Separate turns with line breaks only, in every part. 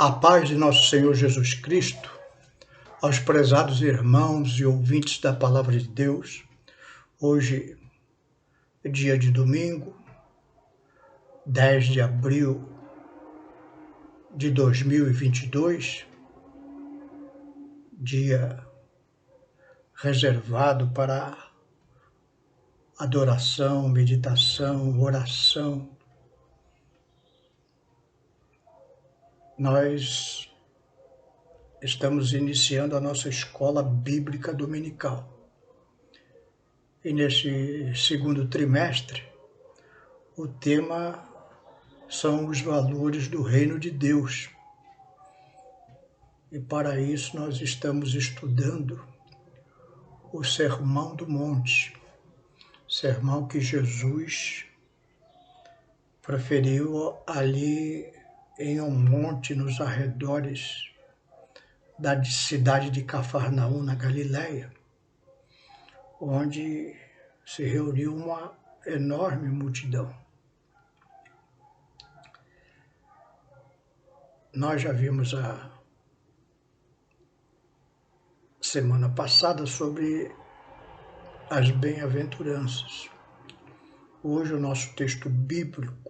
A paz de nosso Senhor Jesus Cristo, aos prezados irmãos e ouvintes da Palavra de Deus. Hoje é dia de domingo, 10 de abril de 2022, dia reservado para adoração, meditação, oração. Nós estamos iniciando a nossa escola bíblica dominical. E nesse segundo trimestre, o tema são os valores do reino de Deus. E para isso nós estamos estudando o Sermão do Monte, sermão que Jesus proferiu ali em um monte nos arredores da cidade de Cafarnaum, na Galileia, onde se reuniu uma enorme multidão. Nós já vimos a semana passada sobre as bem-aventuranças. Hoje o nosso texto bíblico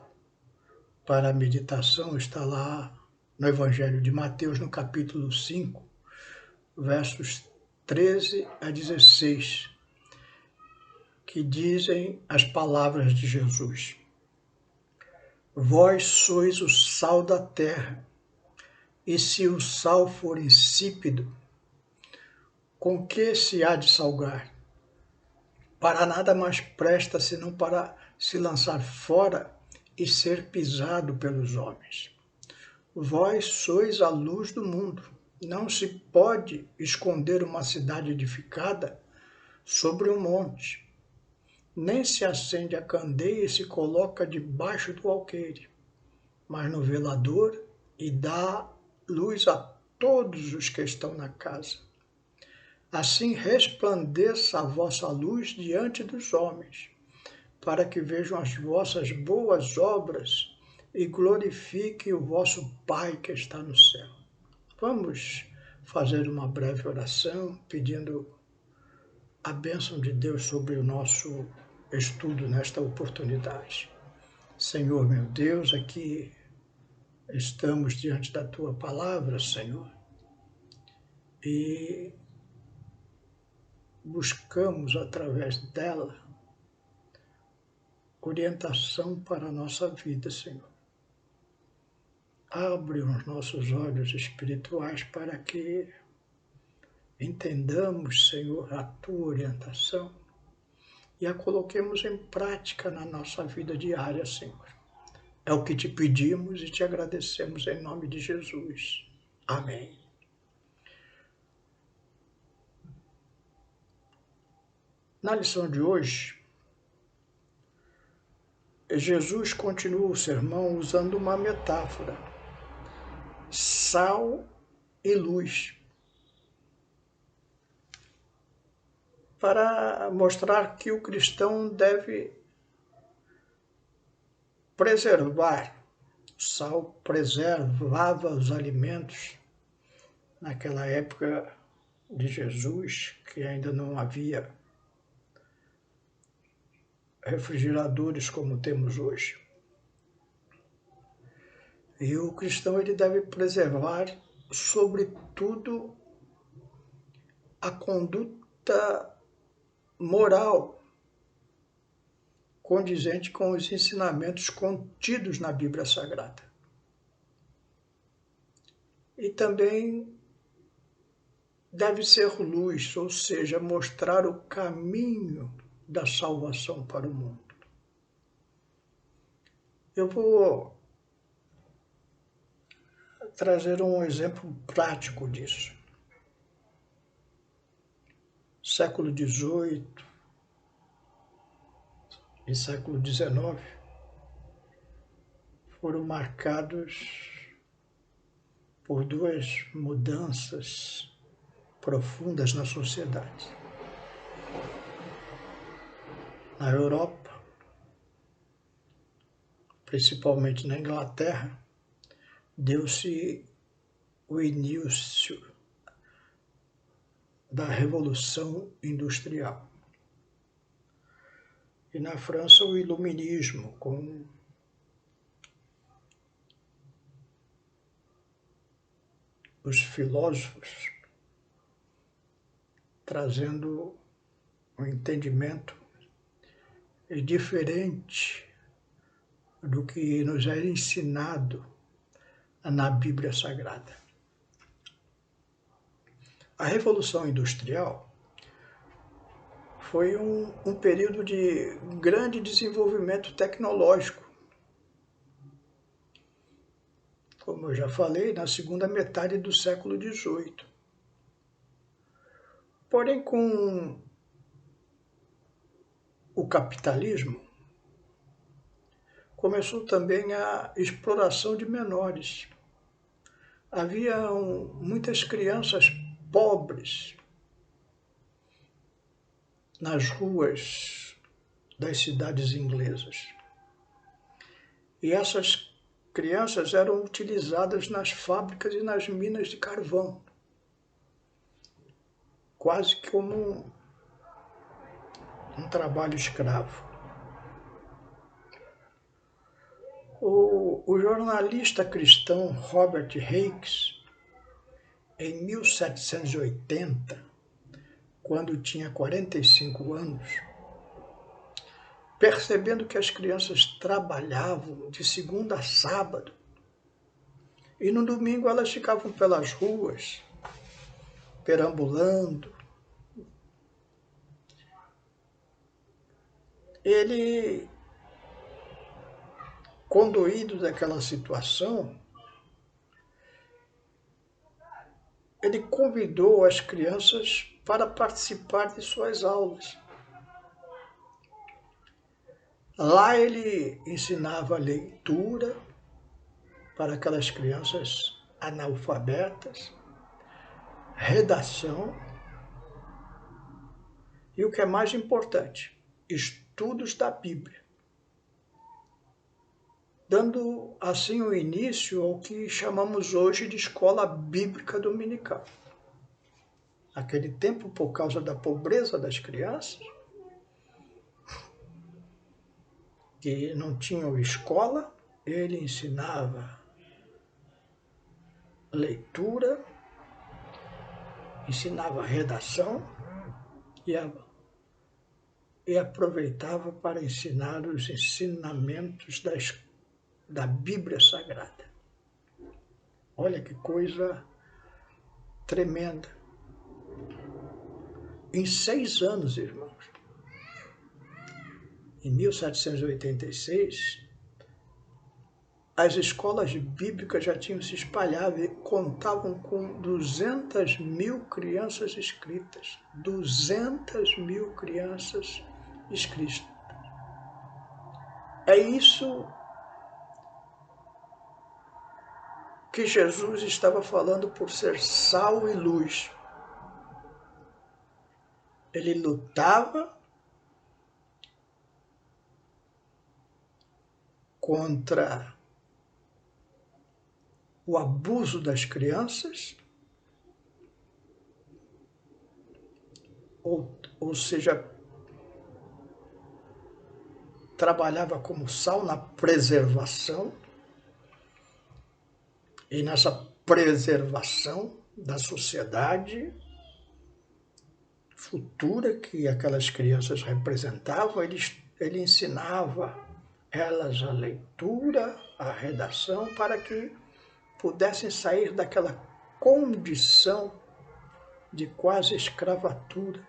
para a meditação está lá no Evangelho de Mateus, no capítulo 5, versos 13 a 16, que dizem as palavras de Jesus: Vós sois o sal da terra, e se o sal for insípido, com que se há de salgar? Para nada mais presta senão para se lançar fora e ser pisado pelos homens. Vós sois a luz do mundo. Não se pode esconder uma cidade edificada sobre um monte. Nem se acende a candeia e se coloca debaixo do alqueire, mas no velador, e dá luz a todos os que estão na casa. Assim resplandeça a vossa luz diante dos homens, para que vejam as vossas boas obras e glorifiquem o vosso Pai que está no céu. Vamos fazer uma breve oração, pedindo a bênção de Deus sobre o nosso estudo nesta oportunidade. Senhor, meu Deus, aqui estamos diante da Tua palavra, Senhor, e buscamos através dela orientação para a nossa vida, Senhor. Abre os nossos olhos espirituais para que entendamos, Senhor, a Tua orientação e a coloquemos em prática na nossa vida diária, Senhor. É o que te pedimos e te agradecemos em nome de Jesus. Amém. Na lição de hoje, Jesus continua o sermão usando uma metáfora: sal e luz, para mostrar que o cristão deve preservar. O sal preservava os alimentos naquela época de Jesus, que ainda não havia refrigeradores como temos hoje. E o cristão ele deve preservar, sobretudo, a conduta moral condizente com os ensinamentos contidos na Bíblia Sagrada. E também deve ser luz, ou seja, mostrar o caminho da salvação para o mundo. Eu vou trazer um exemplo prático disso. Século XVIII e século XIX foram marcados por duas mudanças profundas na sociedade. Na Europa, principalmente na Inglaterra, deu-se o início da Revolução Industrial. E na França, o Iluminismo, com os filósofos trazendo um entendimento diferente do que nos é ensinado na Bíblia Sagrada. A Revolução Industrial foi um período de grande desenvolvimento tecnológico. Como eu já falei, na segunda metade do século XVIII. Porém, com o capitalismo, começou também a exploração de menores. Havia muitas crianças pobres nas ruas das cidades inglesas. E essas crianças eram utilizadas nas fábricas e nas minas de carvão, quase como um trabalho escravo. O jornalista cristão Robert Hicks, em 1780, quando tinha 45 anos, percebendo que as crianças trabalhavam de segunda a sábado e no domingo elas ficavam pelas ruas, perambulando, ele, conduído daquela situação, ele convidou as crianças para participar de suas aulas. Lá ele ensinava leitura para aquelas crianças analfabetas, redação e, o que é mais importante, estudos da Bíblia, dando assim o início ao que chamamos hoje de escola bíblica dominical. Naquele tempo, por causa da pobreza das crianças, que não tinham escola, ele ensinava leitura, ensinava redação e aproveitava para ensinar os ensinamentos da Bíblia Sagrada. Olha que coisa tremenda. Em 6 anos, irmãos, em 1786, as escolas bíblicas já tinham se espalhado e contavam com 200.000 crianças inscritas. 200.000 crianças inscritas. É isso que Jesus estava falando por ser sal e luz. Ele lutava contra o abuso das crianças, ou seja, trabalhava como sal na preservação, e nessa preservação da sociedade futura que aquelas crianças representavam, ele ensinava elas a leitura, a redação, para que pudessem sair daquela condição de quase escravatura,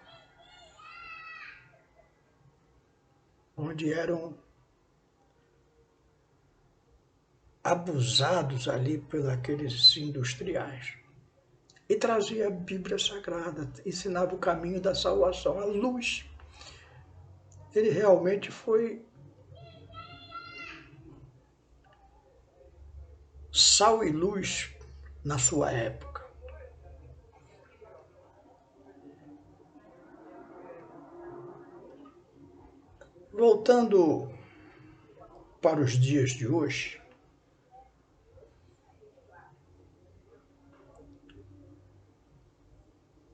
onde eram abusados ali por aqueles industriais. E trazia a Bíblia Sagrada, ensinava o caminho da salvação, a luz. Ele realmente foi sal e luz na sua época. Voltando para os dias de hoje,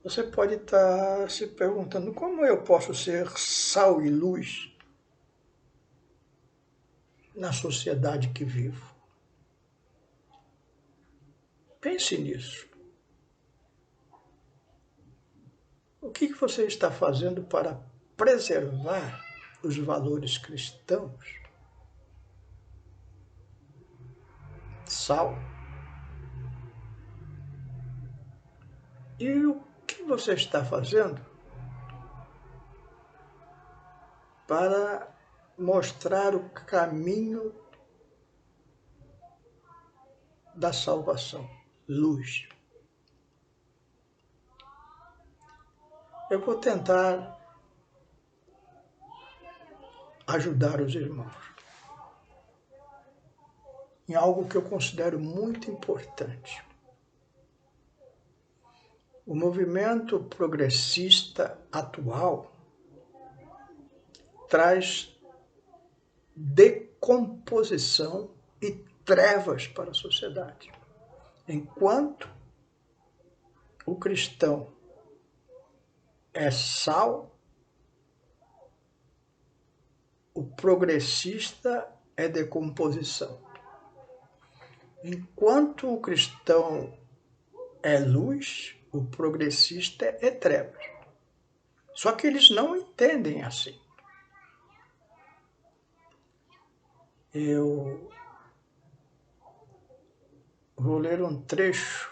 Você pode estar se perguntando como eu posso ser sal e luz na sociedade que vivo. Pense nisso. O que você está fazendo para preservar os valores cristãos? Sal. E o que você está fazendo para mostrar o caminho da salvação? Luz. Eu vou tentar ajudar os irmãos em algo que eu considero muito importante. O movimento progressista atual traz decomposição e trevas para a sociedade. Enquanto o cristão é sal, o progressista é decomposição. Enquanto o cristão é luz, o progressista é trevas. Só que eles não entendem assim. Eu vou ler um trecho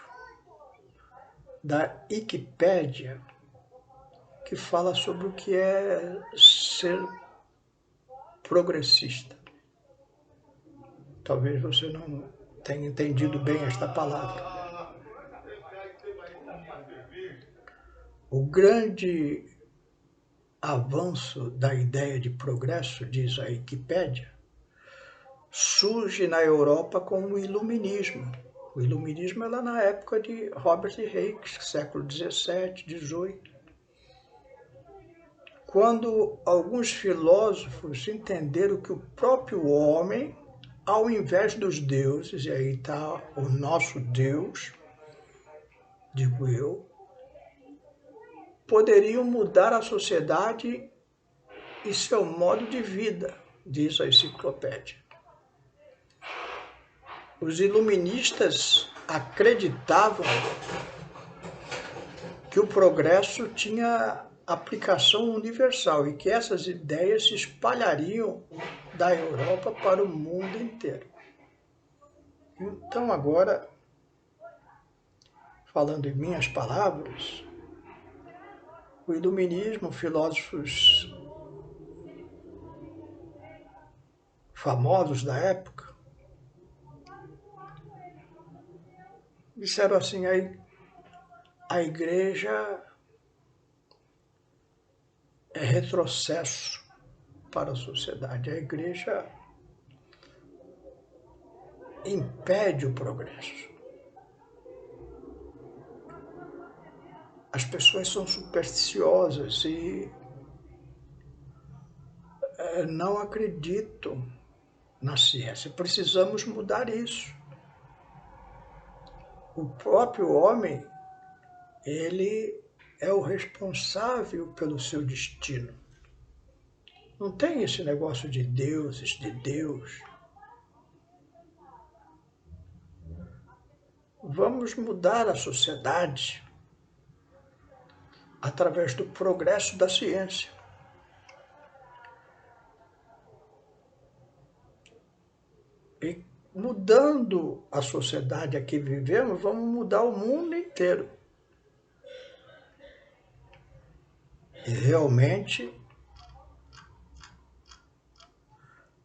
da Wikipédia que fala sobre o que é ser progressista. Talvez você não tenha entendido bem esta palavra. O grande avanço da ideia de progresso, diz a Wikipédia, surge na Europa com o Iluminismo. O Iluminismo é lá na época de Robert Hicks, século XVII, XVIII, quando alguns filósofos entenderam que o próprio homem, ao invés dos deuses, e aí está o nosso Deus, digo eu, poderiam mudar a sociedade e seu modo de vida, diz a enciclopédia. Os iluministas acreditavam que o progresso tinha aplicação universal e que essas ideias se espalhariam da Europa para o mundo inteiro. Então, agora, falando em minhas palavras, o iluminismo, filósofos famosos da época, disseram assim, a igreja é retrocesso para a sociedade. A igreja impede o progresso. As pessoas são supersticiosas e não acreditam na ciência. Precisamos mudar isso. O próprio homem, ele é o responsável pelo seu destino. Não tem esse negócio de deuses, de Deus. Vamos mudar a sociedade através do progresso da ciência. E mudando a sociedade a que vivemos, vamos mudar o mundo inteiro. E realmente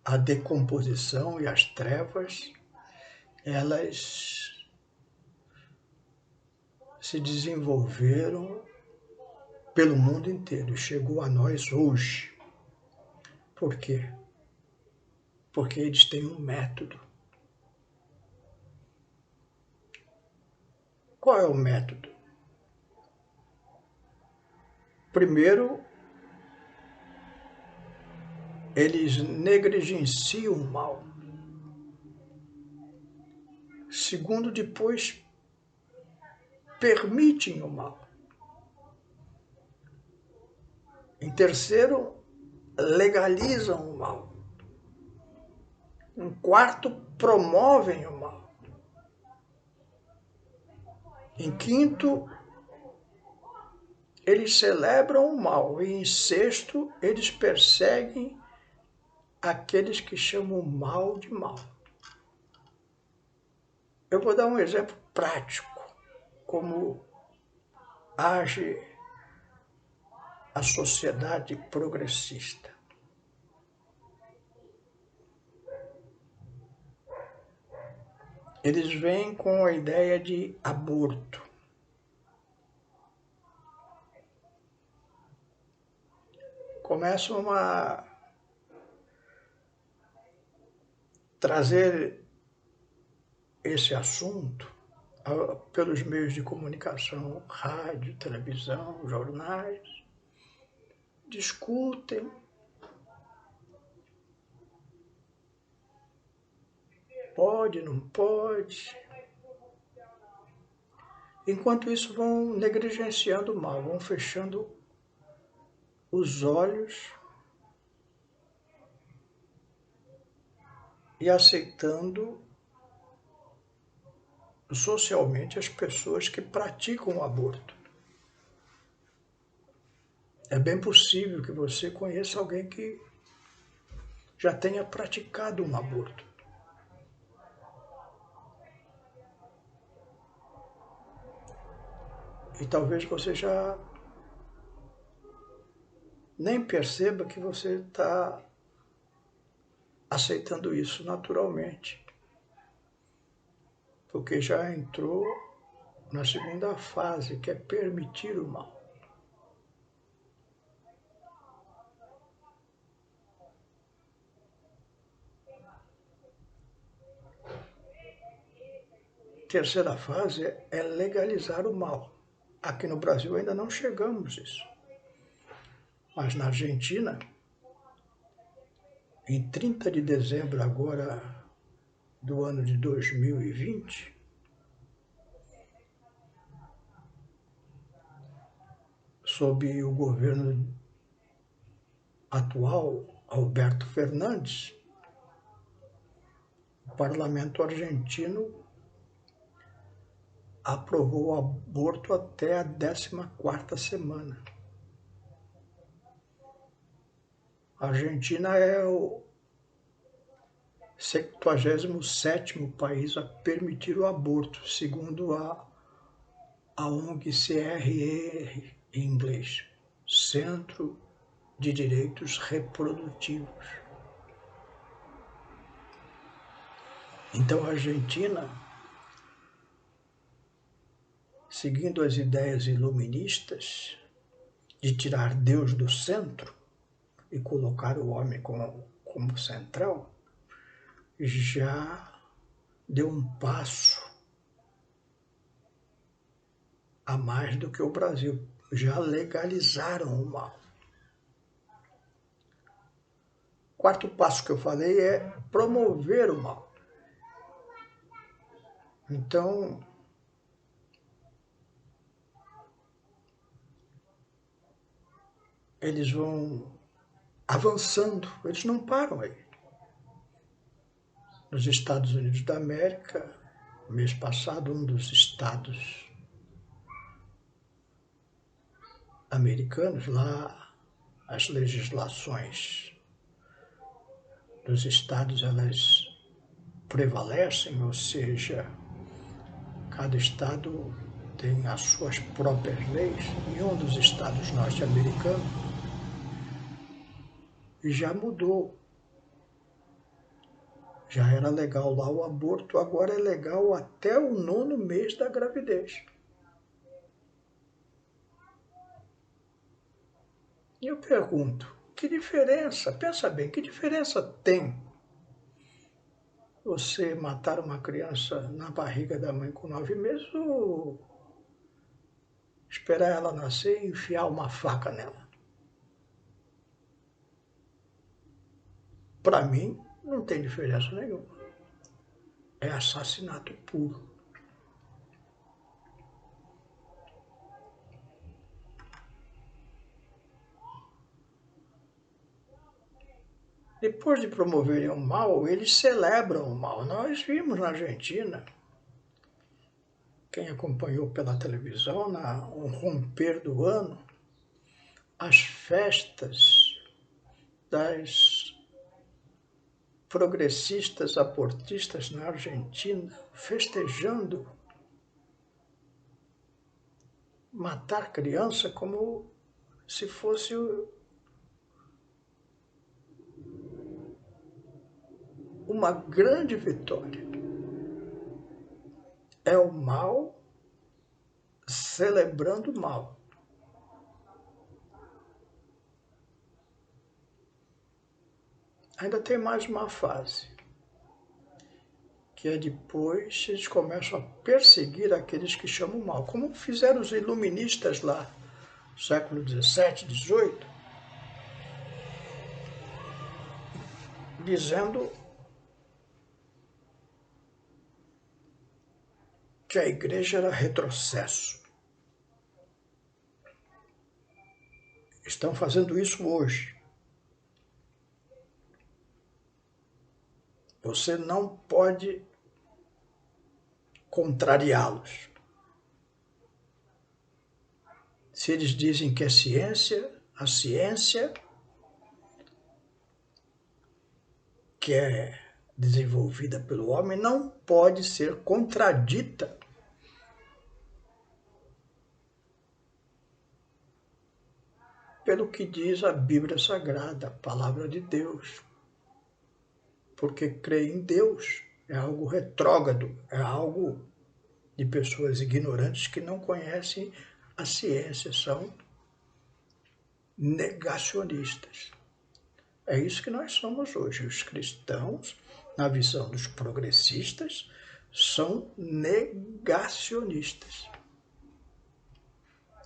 a decomposição e as trevas, elas se desenvolveram pelo mundo inteiro e chegou a nós hoje. Por quê? Porque eles têm um método. Qual é o método? Primeiro, eles negligenciam o mal. Segundo, depois permitem o mal. Em terceiro, legalizam o mal. Em quarto, promovem o mal. Em quinto, eles celebram o mal. E em sexto, eles perseguem aqueles que chamam o mal de mal. Eu vou dar um exemplo prático, como age a sociedade progressista. Eles vêm com a ideia de aborto. Começam a trazer esse assunto pelos meios de comunicação, rádio, televisão, jornais, discutem, pode, não pode. Enquanto isso, vão negligenciando o mal, vão fechando os olhos e aceitando socialmente as pessoas que praticam o aborto. É bem possível que você conheça alguém que já tenha praticado um aborto. E talvez você já nem perceba que você está aceitando isso naturalmente, porque já entrou na segunda fase, que é permitir o mal. Terceira fase é legalizar o mal. Aqui no Brasil ainda não chegamos a isso. Mas na Argentina, em 30 de dezembro agora do ano de 2020, sob o governo atual, Alberto Fernandes, o parlamento argentino aprovou o aborto até a 14ª semana. A Argentina é o 77º país a permitir o aborto, segundo a ONG CRR em inglês, Centro de Direitos Reprodutivos. Então a Argentina, seguindo as ideias iluministas de tirar Deus do centro e colocar o homem como central, já deu um passo a mais do que o Brasil. Já legalizaram o mal. Quarto passo que eu falei é promover o mal. Então, eles vão avançando, eles não param aí. Nos Estados Unidos da América, mês passado, um dos estados americanos, lá as legislações dos estados, elas prevalecem, ou seja, cada estado tem as suas próprias leis, e um dos estados norte-americanos já mudou. Já era legal lá o aborto, agora é legal até o 9º mês da gravidez. E eu pergunto, que diferença, pensa bem, que diferença tem você matar uma criança na barriga da mãe com 9 meses ou esperar ela nascer e enfiar uma faca nela? Para mim, não tem diferença nenhuma. É assassinato puro. Depois de promoverem o mal, eles celebram o mal. Nós vimos na Argentina, quem acompanhou pela televisão, no romper do ano, as festas das progressistas abortistas na Argentina, festejando matar criança como se fosse uma grande vitória. É o mal celebrando o mal. Ainda tem mais uma fase, que é depois eles começam a perseguir aqueles que chamam mal, como fizeram os iluministas lá, no século XVII, XVIII, dizendo que a igreja era retrocesso. Estão fazendo isso hoje. Você não pode contrariá-los. Se eles dizem que é ciência, a ciência que é desenvolvida pelo homem não pode ser contradita pelo que diz a Bíblia Sagrada, a palavra de Deus. Porque crer em Deus é algo retrógrado, é algo de pessoas ignorantes que não conhecem a ciência, são negacionistas. É isso que nós somos hoje. Os cristãos, na visão dos progressistas, são negacionistas.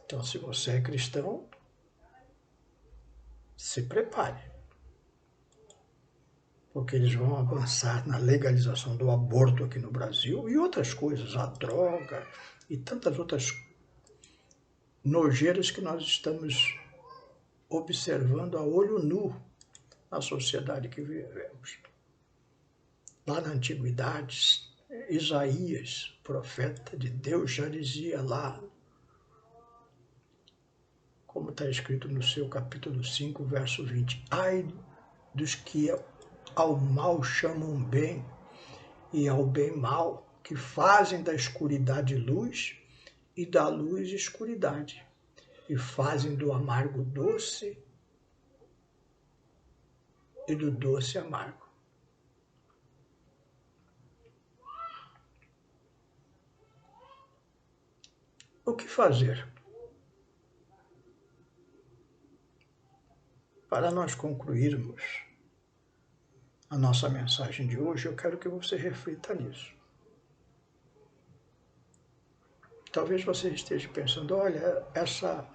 Então, se você é cristão, se prepare, porque eles vão avançar na legalização do aborto aqui no Brasil e outras coisas, a droga e tantas outras nojeiras que nós estamos observando a olho nu na sociedade que vivemos. Lá na antiguidade, Isaías, profeta de Deus, já dizia lá, como está escrito no seu capítulo 5, verso 20, ai dos que ao mal chamam bem e ao bem mal, que fazem da escuridade luz e da luz escuridade, e fazem do amargo doce e do doce amargo. O que fazer? Para nós concluirmos a nossa mensagem de hoje, eu quero que você reflita nisso. Talvez você esteja pensando, olha, essa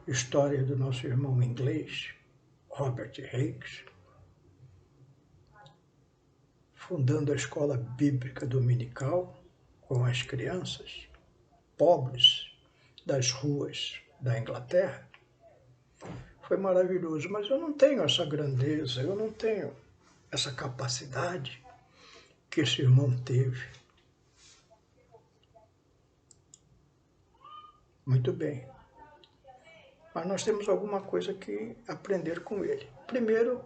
história do nosso irmão inglês, Robert Hicks, fundando a escola bíblica dominical com as crianças pobres das ruas da Inglaterra, foi maravilhoso, mas eu não tenho essa grandeza, eu não tenho essa capacidade que esse irmão teve. Muito bem. Mas nós temos alguma coisa que aprender com ele. Primeiro,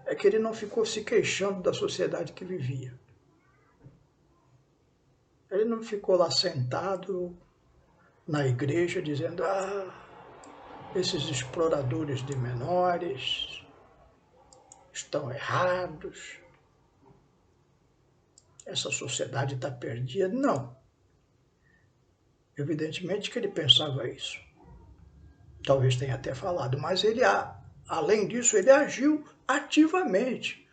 é que ele não ficou se queixando da sociedade que vivia. Ele não ficou lá sentado na igreja dizendo, esses exploradores de menores estão errados, essa sociedade está perdida. Não. Evidentemente que ele pensava isso. Talvez tenha até falado, mas ele, além disso, ele agiu ativamente,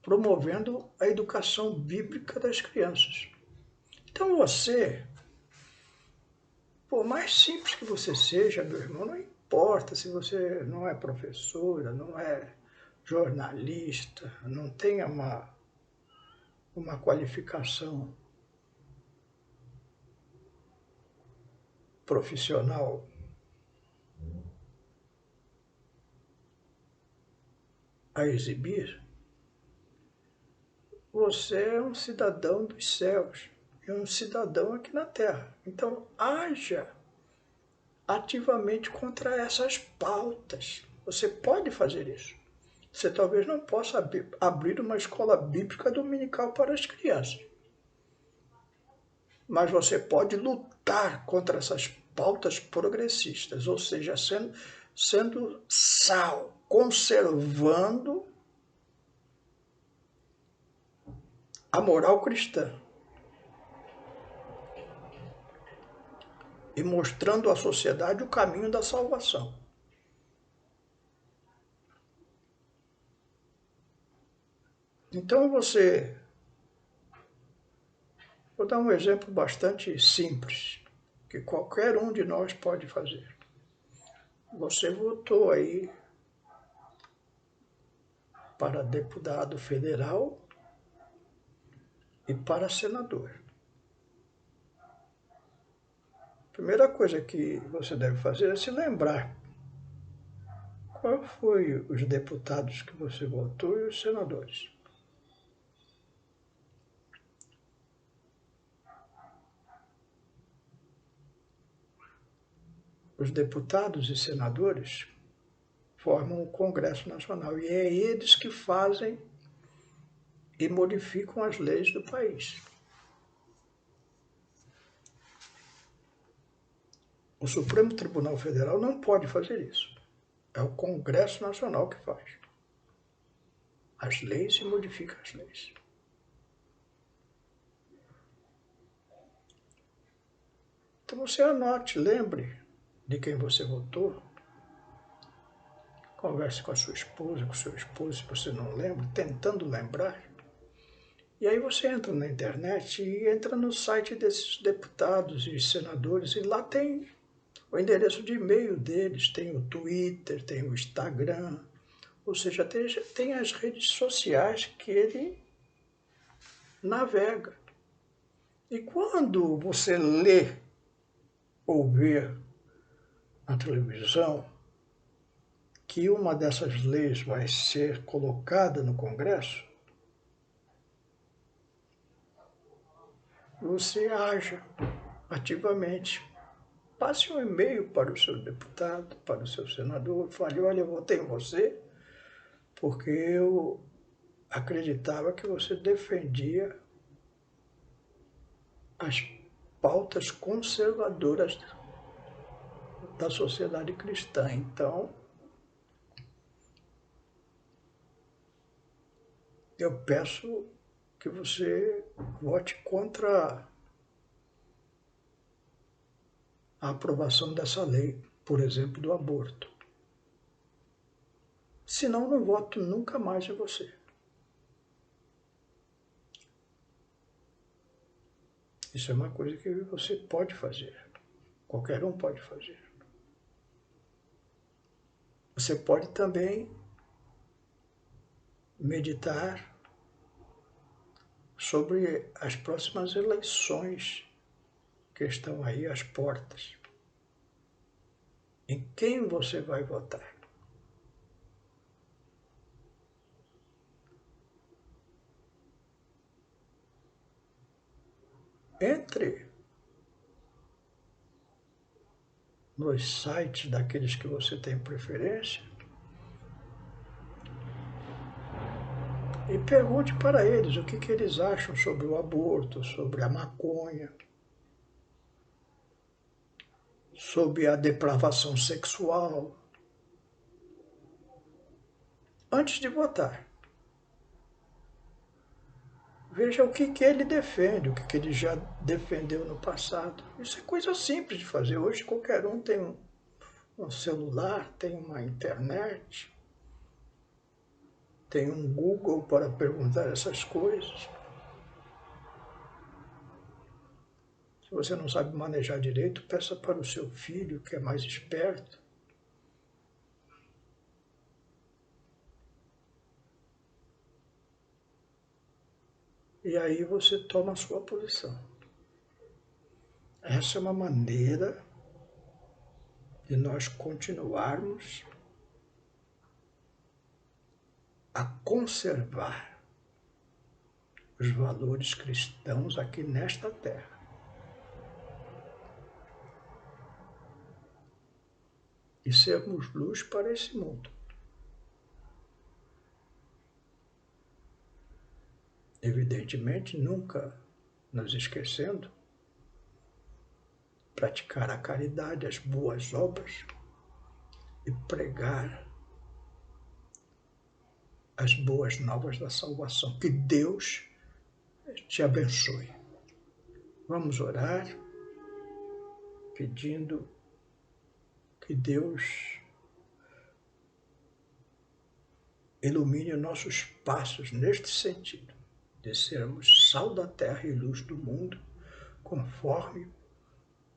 promovendo a educação bíblica das crianças. Então você, por mais simples que você seja, meu irmão, não importa se você não é professora, não é jornalista, não tenha uma qualificação profissional, a exibir, você é um cidadão dos céus e um cidadão aqui na terra. Então, haja ativamente contra essas pautas. Você pode fazer isso. Você talvez não possa abrir uma escola bíblica dominical para as crianças, mas você pode lutar contra essas pautas progressistas, ou seja, sendo sal, conservando a moral cristã e mostrando à sociedade o caminho da salvação. Então vou dar um exemplo bastante simples, que qualquer um de nós pode fazer. Você votou aí para deputado federal e para senador. A primeira coisa que você deve fazer é se lembrar qual foi os deputados que você votou e os senadores. Os deputados e senadores formam o Congresso Nacional e é eles que fazem e modificam as leis do país. O Supremo Tribunal Federal não pode fazer isso. É o Congresso Nacional que faz as leis e modifica as leis. Então você anote, lembre de quem você votou, converse com a sua esposa, com o seu esposo, se você não lembra, tentando lembrar. E aí você entra na internet e entra no site desses deputados e senadores e lá tem o endereço de e-mail deles, tem o Twitter, tem o Instagram, ou seja, tem as redes sociais que ele navega. E quando você lê ou vê na televisão que uma dessas leis vai ser colocada no Congresso, você haja ativamente. Passe um e-mail para o seu deputado, para o seu senador, fale, olha, eu votei em você porque eu acreditava que você defendia as pautas conservadoras da sociedade cristã. Então, eu peço que você vote contra a aprovação dessa lei, por exemplo, do aborto. Senão, não voto nunca mais em você. Isso é uma coisa que você pode fazer. Qualquer um pode fazer. Você pode também meditar sobre as próximas eleições que estão aí às portas. Em quem você vai votar? Entre nos sites daqueles que você tem preferência e pergunte para eles o que eles acham sobre o aborto, sobre a maconha, sobre a depravação sexual, antes de votar. Veja o que ele defende, o que ele já defendeu no passado. Isso é coisa simples de fazer. Hoje qualquer um tem um celular, tem uma internet, tem um Google para perguntar essas coisas. Se você não sabe manejar direito, peça para o seu filho, que é mais esperto. E aí você toma a sua posição. Essa é uma maneira de nós continuarmos a conservar os valores cristãos aqui nesta terra. E sermos luz para esse mundo. Evidentemente, nunca nos esquecendo, praticar a caridade, as boas obras e pregar as boas novas da salvação. Que Deus te abençoe. Vamos orar pedindo que Deus ilumine nossos passos neste sentido, de sermos sal da terra e luz do mundo, conforme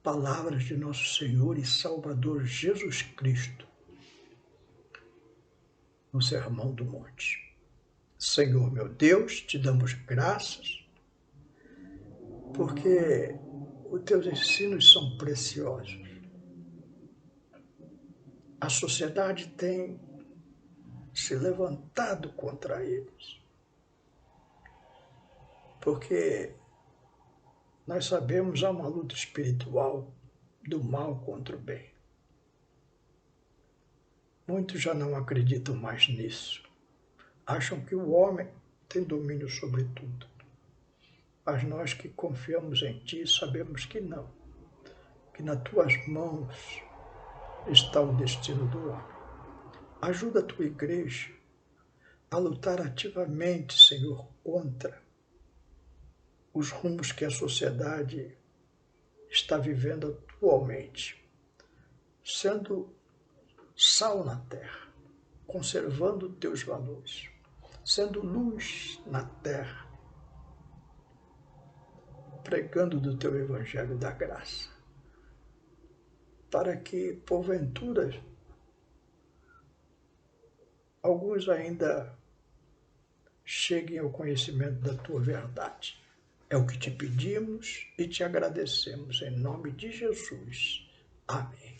palavras de nosso Senhor e Salvador Jesus Cristo no Sermão do Monte. Senhor meu Deus, te damos graças, porque os teus ensinos são preciosos. A sociedade tem se levantado contra eles, porque nós sabemos há uma luta espiritual do mal contra o bem. Muitos já não acreditam mais nisso. Acham que o homem tem domínio sobre tudo. Mas nós que confiamos em Ti sabemos que não, que nas Tuas mãos está o destino do homem. Ajuda a Tua igreja a lutar ativamente, Senhor, contra os rumos que a sociedade está vivendo atualmente, sendo sal na terra, conservando teus valores, sendo luz na terra, pregando do teu evangelho da graça, para que, porventura, alguns ainda cheguem ao conhecimento da tua verdade. É o que te pedimos e te agradecemos, em nome de Jesus. Amém.